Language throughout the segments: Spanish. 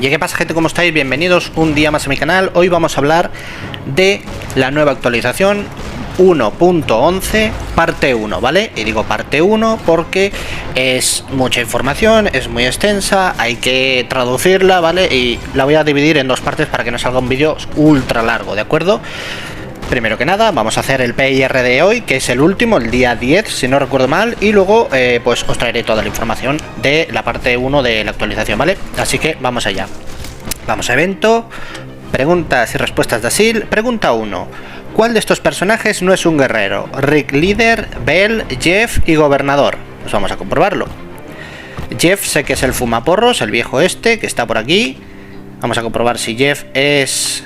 Y qué pasa, gente, ¿cómo estáis? Bienvenidos un día más a mi canal. Hoy vamos a hablar de la nueva actualización 1.11 parte 1, ¿vale? Y digo parte 1 porque es mucha información, es muy extensa, hay que traducirla, ¿vale? Y la voy a dividir en dos partes para que no salga un vídeo ultra largo, ¿de acuerdo? Primero que nada, vamos a hacer el PIR de hoy, que es el último, el día 10, si no recuerdo mal, y luego pues os traeré toda la información de la parte 1 de la actualización, ¿vale? Así que vamos allá. Vamos a evento, preguntas y respuestas de Asil. Pregunta 1. ¿Cuál de estos personajes no es un guerrero? Rick Líder, Bell, Jeff y Gobernador. Pues vamos a comprobarlo. Jeff sé que es el fumaporros, el viejo este, que está por aquí. Vamos a comprobar si Jeff es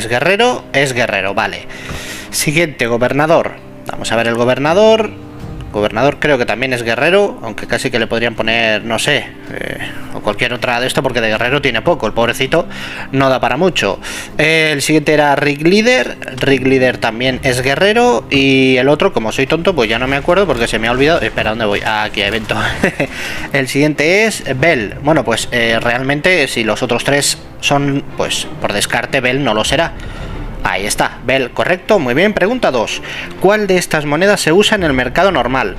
guerrero. Es guerrero, vale. Siguiente, Gobernador. Vamos a ver el Gobernador. Gobernador creo que también es guerrero, aunque casi que le podrían poner, no sé, o cualquier otra de esto, porque de guerrero tiene poco, el pobrecito no da para mucho. El siguiente era Rick Líder. Rick Líder también es guerrero. Y el otro, como soy tonto, pues ya no me acuerdo porque se me ha olvidado. Espera, ¿dónde voy? Aquí a evento. El siguiente es Bell. Bueno, pues realmente si los otros tres son, pues por descarte, Bell no lo será. Ahí está, Bell, correcto, muy bien. Pregunta 2. ¿Cuál de estas monedas se usa en el mercado normal?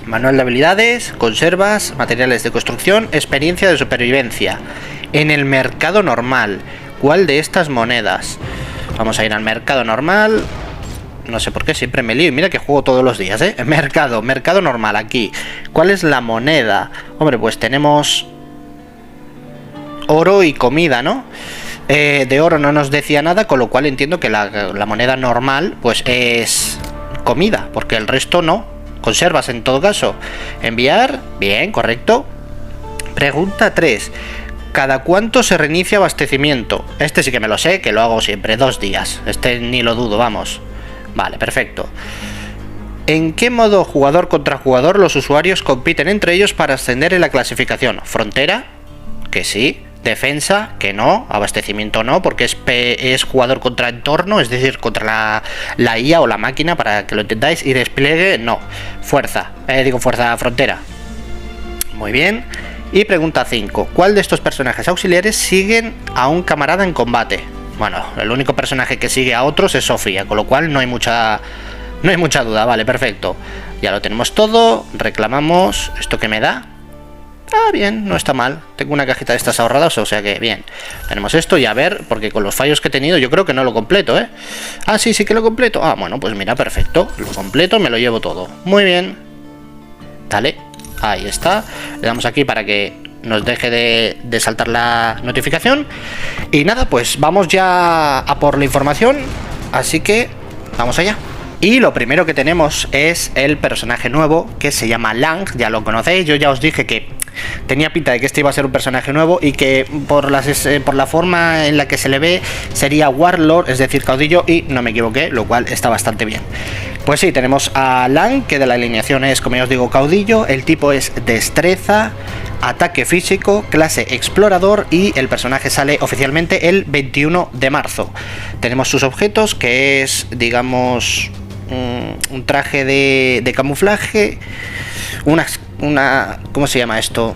Manual de habilidades, conservas, materiales de construcción, experiencia de supervivencia. En el mercado normal, ¿cuál de estas monedas? Vamos a ir al mercado normal. No sé por qué siempre me lío y mira que juego todos los días, ¿eh? Mercado normal, aquí. ¿Cuál es la moneda? Hombre, pues tenemos oro y comida, ¿no? De oro no nos decía nada, con lo cual entiendo que la moneda normal pues es comida, porque el resto no. Conservas en todo caso. Enviar, bien, correcto. Pregunta 3. ¿Cada cuánto se reinicia abastecimiento? Este sí que me lo sé, que lo hago siempre, 2 días. Este ni lo dudo, vamos. Vale, perfecto. ¿En qué modo jugador contra jugador los usuarios compiten entre ellos para ascender en la clasificación? Frontera, que sí. Defensa, que no. Abastecimiento no, porque es jugador contra entorno, es decir, contra la IA o la máquina, para que lo entendáis. Y despliegue, no. Fuerza, fuerza frontera. Muy bien. Y pregunta 5. ¿Cuál de estos personajes auxiliares siguen a un camarada en combate? Bueno, el único personaje que sigue a otros es Sofía, con lo cual no hay mucha duda. Vale, perfecto. Ya lo tenemos todo. Reclamamos esto que me da. Ah, bien, no está mal. Tengo una cajita de estas ahorradas, o sea que bien. Tenemos esto y a ver, porque con los fallos que he tenido yo creo que no lo completo, ¿eh? Ah, sí que lo completo. Ah, bueno, pues mira, perfecto. Lo completo, me lo llevo todo. Muy bien. Dale, ahí está. Le damos aquí para que nos deje de saltar la notificación. Y nada, pues vamos ya a por la información. Así que vamos allá. Y lo primero que tenemos es el personaje nuevo, que se llama Lang. Ya lo conocéis, yo ya os dije que tenía pinta de que este iba a ser un personaje nuevo y que por la forma en la que se le ve sería Warlord, es decir, caudillo, y no me equivoqué, lo cual está bastante bien. Pues sí, tenemos a Lang, que de la alineación es, como ya os digo, caudillo. El tipo es destreza, ataque físico, clase explorador, y el personaje sale oficialmente el 21 de marzo. Tenemos sus objetos, que es, digamos, un traje de camuflaje, una ¿cómo se llama esto?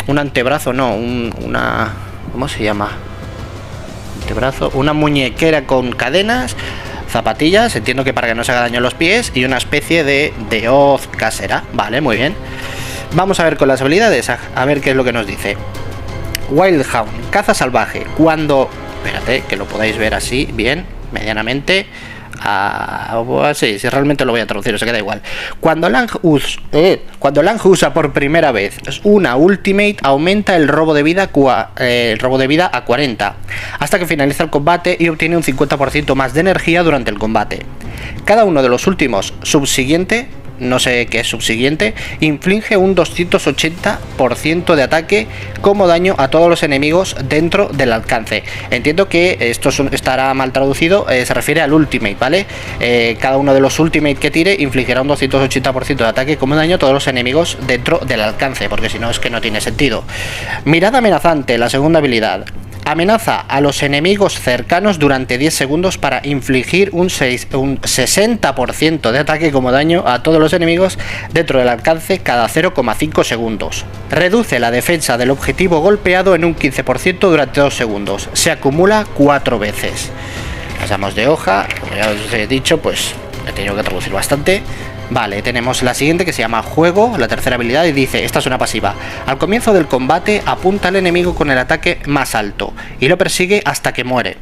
Un antebrazo, no, ¿cómo se llama? Antebrazo, una muñequera con cadenas, zapatillas, entiendo que para que no se haga daño en los pies, y una especie de hoz casera. Vale, muy bien. Vamos a ver con las habilidades, a ver qué es lo que nos dice. Wildhound, caza salvaje. Cuando, espérate, que lo podáis ver así, bien, medianamente. Sí, si realmente lo voy a traducir, o sea que da igual. Cuando Lang usa por primera vez una ultimate, aumenta el robo de vida a 40 hasta que finaliza el combate y obtiene un 50% más de energía durante el combate. Cada uno de los últimos subsiguiente, no sé qué es subsiguiente, inflige un 280% de ataque como daño a todos los enemigos dentro del alcance. Entiendo que esto estará mal traducido, se refiere al ultimate, ¿vale? Cada uno de los ultimate que tire infligirá un 280% de ataque como daño a todos los enemigos dentro del alcance, porque si no es que no tiene sentido. Mirada amenazante, la segunda habilidad. Amenaza a los enemigos cercanos durante 10 segundos para infligir un 60% de ataque como daño a todos los enemigos dentro del alcance cada 0,5 segundos. Reduce la defensa del objetivo golpeado en un 15% durante 2 segundos. Se acumula 4 veces. Pasamos de hoja, como ya os he dicho, pues he tenido que traducir bastante. Vale, tenemos la siguiente que se llama Juego, la tercera habilidad, y dice, esta es una pasiva. Al comienzo del combate apunta al enemigo con el ataque más alto y lo persigue hasta que muere.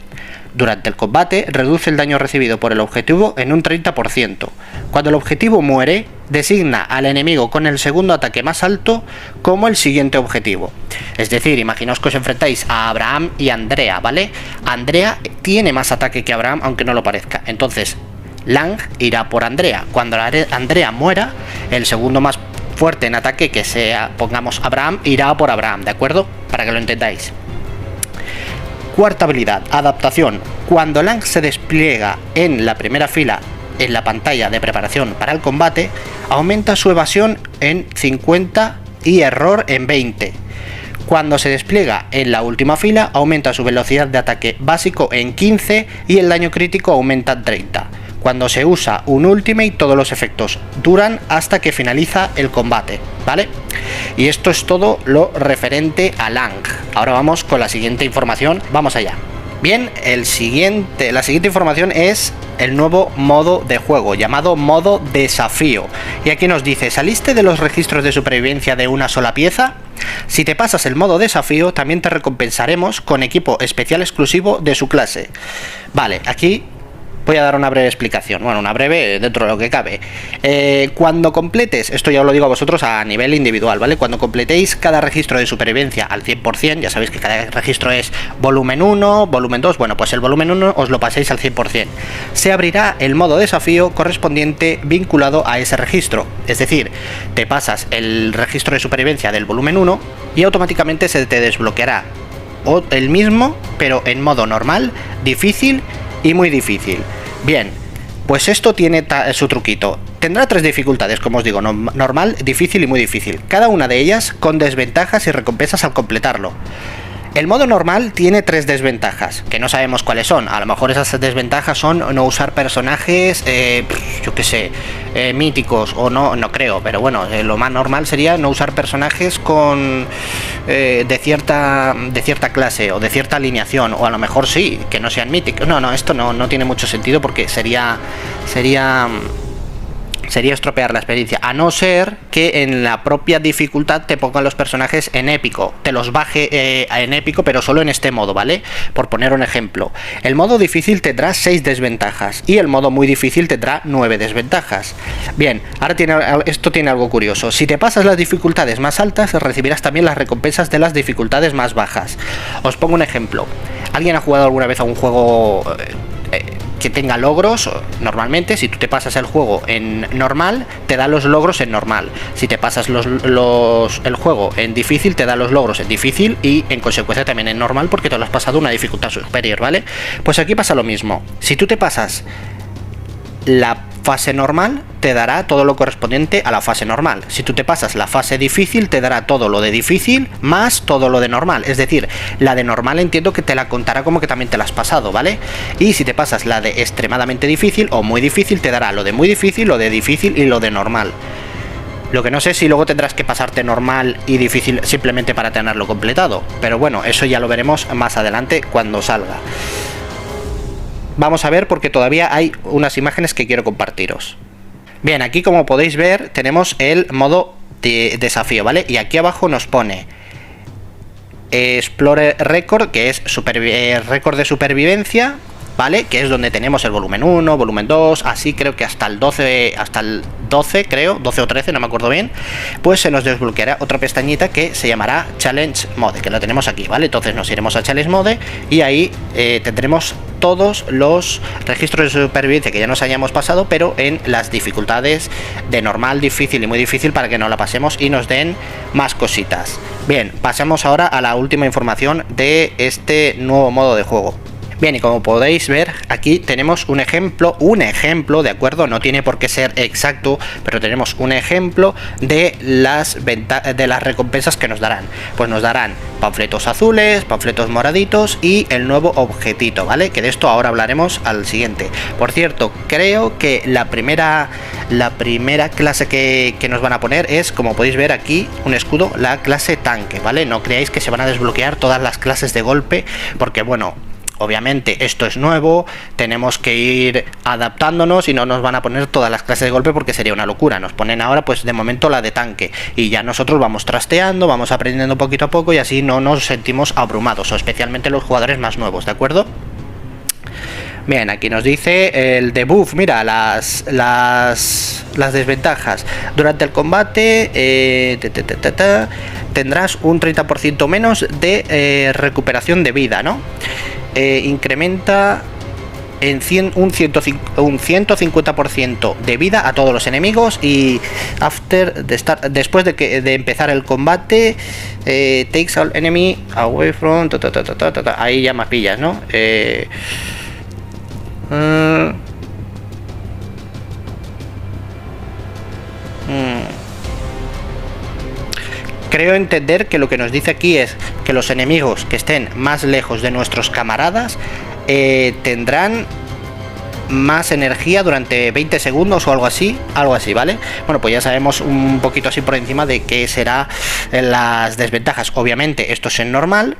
Durante el combate reduce el daño recibido por el objetivo en un 30%. Cuando el objetivo muere, designa al enemigo con el segundo ataque más alto como el siguiente objetivo. Es decir, imaginaos que os enfrentáis a Abraham y Andrea, ¿vale? Andrea tiene más ataque que Abraham, aunque no lo parezca. Entonces Lang irá por Andrea. Cuando Andrea muera, el segundo más fuerte en ataque, que sea, pongamos Abraham, irá por Abraham, ¿de acuerdo? Para que lo entendáis. Cuarta habilidad, adaptación. Cuando Lang se despliega en la primera fila en la pantalla de preparación para el combate, aumenta su evasión en 50 y error en 20. Cuando se despliega en la última fila, aumenta su velocidad de ataque básico en 15 y el daño crítico aumenta en 30. Cuando se usa un ultimate, todos los efectos duran hasta que finaliza el combate, ¿vale? Y esto es todo lo referente a Lang. Ahora vamos con la siguiente información, vamos allá. Bien, la siguiente información es el nuevo modo de juego, llamado modo desafío. Y aquí nos dice, ¿saliste de los registros de supervivencia de una sola pieza? Si te pasas el modo desafío, también te recompensaremos con equipo especial exclusivo de su clase. Vale, aquí voy a dar una breve explicación, bueno, una breve dentro de lo que cabe. Cuando completes, esto ya os lo digo a vosotros a nivel individual, ¿vale? Cuando completéis cada registro de supervivencia al 100%, ya sabéis que cada registro es volumen 1, volumen 2, bueno, pues el volumen 1 os lo paséis al 100%. Se abrirá el modo desafío correspondiente vinculado a ese registro, es decir, te pasas el registro de supervivencia del volumen 1 y automáticamente se te desbloqueará el mismo, pero en modo normal, difícil y muy difícil. Bien, pues esto tiene su truquito. Tendrá 3 dificultades, como os digo, normal, difícil y muy difícil. Cada una de ellas con desventajas y recompensas al completarlo. El modo normal tiene 3 desventajas, que no sabemos cuáles son. A lo mejor esas desventajas son no usar personajes, yo qué sé, míticos, o no creo, pero bueno, lo más normal sería no usar personajes con de cierta clase o de cierta alineación, o a lo mejor sí, que no sean míticos. No, esto no tiene mucho sentido porque sería estropear la experiencia, a no ser que en la propia dificultad te pongan los personajes en épico, te los baje en épico, pero solo en este modo, ¿vale? Por poner un ejemplo, el modo difícil tendrá 6 desventajas y el modo muy difícil tendrá 9 desventajas. Bien, ahora esto tiene algo curioso. Si te pasas las dificultades más altas, recibirás también las recompensas de las dificultades más bajas. Os pongo un ejemplo. ¿Alguien ha jugado alguna vez a un juego que tenga logros? Normalmente, si tú te pasas el juego en normal, te da los logros en normal. Si te pasas el juego en difícil, te da los logros en difícil y en consecuencia también en normal, porque te lo has pasado una dificultad superior, ¿vale? Pues aquí pasa lo mismo. Si tú te pasas la fase normal, te dará todo lo correspondiente a la fase normal. Si tú te pasas la fase difícil, te dará todo lo de difícil más todo lo de normal. Es decir, la de normal entiendo que te la contará como que también te la has pasado, ¿vale? Y si te pasas la de extremadamente difícil o muy difícil, te dará lo de muy difícil, lo de difícil y lo de normal. Lo que no sé si luego tendrás que pasarte normal y difícil simplemente para tenerlo completado. Pero bueno, eso ya lo veremos más adelante cuando salga. Vamos a ver, porque todavía hay unas imágenes que quiero compartiros. Bien, aquí como podéis ver tenemos el modo de desafío, ¿vale? Y aquí abajo nos pone Explore Record, que es récord de supervivencia, ¿vale? Que es donde tenemos el volumen 1, volumen 2, así creo que hasta el 12 creo, 12 o 13, no me acuerdo bien. Pues se nos desbloqueará otra pestañita que se llamará Challenge Mode, que la tenemos aquí, ¿vale? Entonces nos iremos a Challenge Mode y ahí tendremos todos los registros de supervivencia que ya nos hayamos pasado, pero en las dificultades de normal, difícil y muy difícil, para que no la pasemos y nos den más cositas. Bien, pasemos ahora a la última información de este nuevo modo de juego. Bien, y como podéis ver, aquí tenemos un ejemplo, ¿de acuerdo? No tiene por qué ser exacto, pero tenemos un ejemplo de las recompensas que nos darán. Pues nos darán panfletos azules, panfletos moraditos y el nuevo objetito, ¿vale? Que de esto ahora hablaremos al siguiente. Por cierto, creo que la primera clase que nos van a poner es, como podéis ver aquí, un escudo, la clase tanque, ¿vale? No creáis que se van a desbloquear todas las clases de golpe, porque bueno, obviamente esto es nuevo, tenemos que ir adaptándonos y no nos van a poner todas las clases de golpe porque sería una locura. Nos ponen ahora pues de momento la de tanque y ya nosotros vamos trasteando, vamos aprendiendo poquito a poco y así no nos sentimos abrumados, o especialmente los jugadores más nuevos, ¿de acuerdo? Bien, aquí nos dice el debuff, mira, las desventajas. Durante el combate tendrás un 30% menos de recuperación de vida, ¿no? Incrementa en un 150% de vida a todos los enemigos y después de empezar el combate takes all enemy away from ahí ya me pillas, ¿no? Creo entender que lo que nos dice aquí es que los enemigos que estén más lejos de nuestros camaradas tendrán más energía durante 20 segundos o algo así, ¿vale? Bueno, pues ya sabemos un poquito así por encima de qué será las desventajas. Obviamente esto es en normal.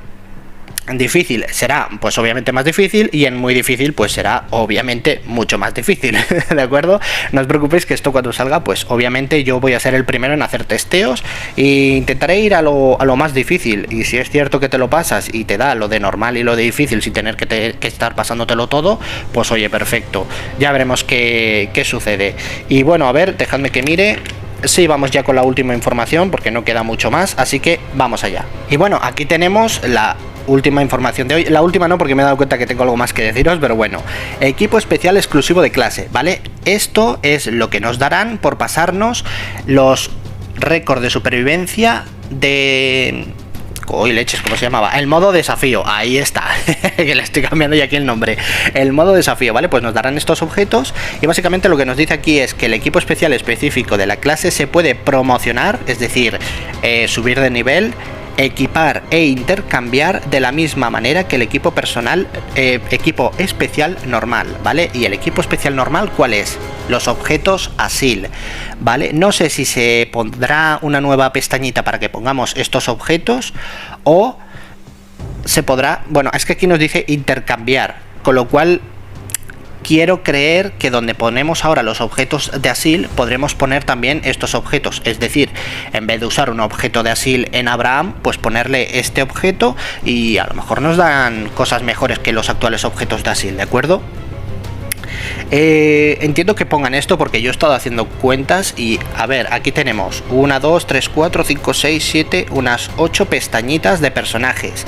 Difícil será pues obviamente más difícil y en muy difícil pues será obviamente mucho más difícil, ¿de acuerdo? No os preocupéis que esto cuando salga pues obviamente yo voy a ser el primero en hacer testeos e intentaré ir a lo más difícil, y si es cierto que te lo pasas y te da lo de normal y lo de difícil sin tener que estar pasándotelo todo, pues oye, perfecto, ya veremos qué sucede. Y bueno, a ver, dejadme que mire. Sí, vamos ya con la última información porque no queda mucho más, así que vamos allá. Y bueno, aquí tenemos la última información de hoy. La última no, porque me he dado cuenta que tengo algo más que deciros, pero bueno. Equipo especial exclusivo de clase, ¿vale? Esto es lo que nos darán por pasarnos los récords de supervivencia de... Uy, leches, ¿cómo se llamaba? El modo desafío, ahí está. Que le estoy cambiando ya aquí el nombre. El modo desafío, ¿vale? Pues nos darán estos objetos y básicamente lo que nos dice aquí es que el equipo especial específico de la clase se puede promocionar, es decir, subir de nivel, equipar e intercambiar de la misma manera que el equipo personal, equipo especial normal, ¿vale? Y el equipo especial normal, ¿cuál es? Los objetos ASIL, ¿vale? No sé si se pondrá una nueva pestañita para que pongamos estos objetos o se podrá, bueno, es que aquí nos dice intercambiar, con lo cual quiero creer que donde ponemos ahora los objetos de ASIL podremos poner también estos objetos, es decir, en vez de usar un objeto de ASIL en Abraham, pues ponerle este objeto y a lo mejor nos dan cosas mejores que los actuales objetos de ASIL, ¿de acuerdo? Entiendo que pongan esto porque yo he estado haciendo cuentas y a ver, aquí tenemos 1, 2, 3, 4, 5, 6, 7, unas 8 pestañitas de personajes.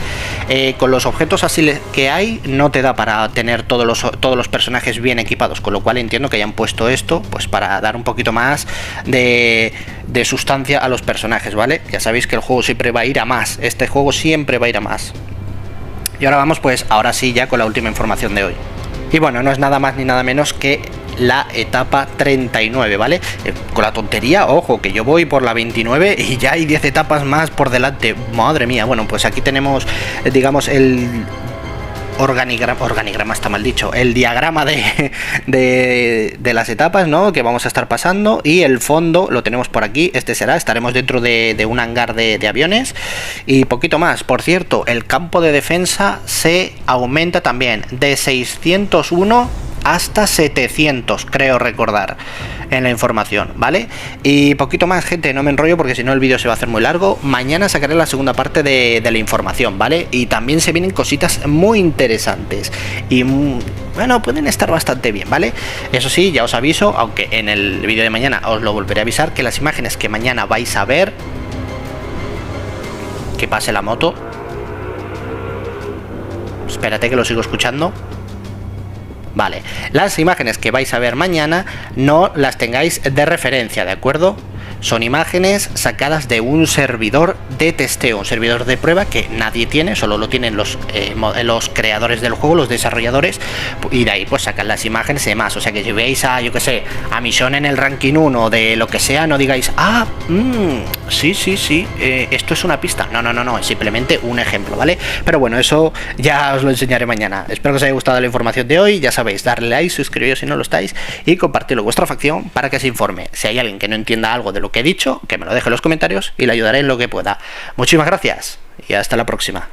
Con los objetos así que hay no te da para tener todos los personajes bien equipados, con lo cual entiendo que hayan puesto esto pues para dar un poquito más de sustancia a los personajes, ¿vale? Ya sabéis que el juego siempre va a ir a más, este juego siempre va a ir a más. Y ahora vamos pues, ahora sí, ya con la última información de hoy. Y bueno, no es nada más ni nada menos que la etapa 39, ¿vale? Con la tontería, ojo, que yo voy por la 29 y ya hay 10 etapas más por delante. Madre mía, bueno, pues aquí tenemos, digamos, el organigrama está mal dicho, el diagrama de las etapas, ¿no? Que vamos a estar pasando, y el fondo lo tenemos por aquí. Estaremos dentro de un hangar de aviones y poquito más. Por cierto, el campo de defensa se aumenta también de 601 hasta 700, creo recordar en la información, ¿vale? Y poquito más, gente, no me enrollo porque si no el vídeo se va a hacer muy largo. Mañana sacaré la segunda parte de la información, ¿vale? Y también se vienen cositas muy interesantes y bueno, pueden estar bastante bien, ¿vale? Eso sí, ya os aviso, aunque en el vídeo de mañana os lo volveré a avisar, que las imágenes que mañana vais a ver, que pase la moto, espérate que lo sigo escuchando. Vale, las imágenes que vais a ver mañana no las tengáis de referencia, ¿de acuerdo? Son imágenes sacadas de un servidor de testeo, un servidor de prueba que nadie tiene, solo lo tienen los creadores del juego, los desarrolladores, y de ahí pues sacan las imágenes y demás. O sea que si veis a, yo que sé, a Michonne en el ranking 1 de lo que sea, no digáis, sí, esto es una pista. No, es simplemente un ejemplo, ¿vale? Pero bueno, eso ya os lo enseñaré mañana. Espero que os haya gustado la información de hoy. Ya sabéis, darle like, suscribiros si no lo estáis y compartirlo en vuestra facción para que se informe. Si hay alguien que no entienda algo de lo que he dicho, que me lo deje en los comentarios y le ayudaré en lo que pueda. Muchísimas gracias y hasta la próxima.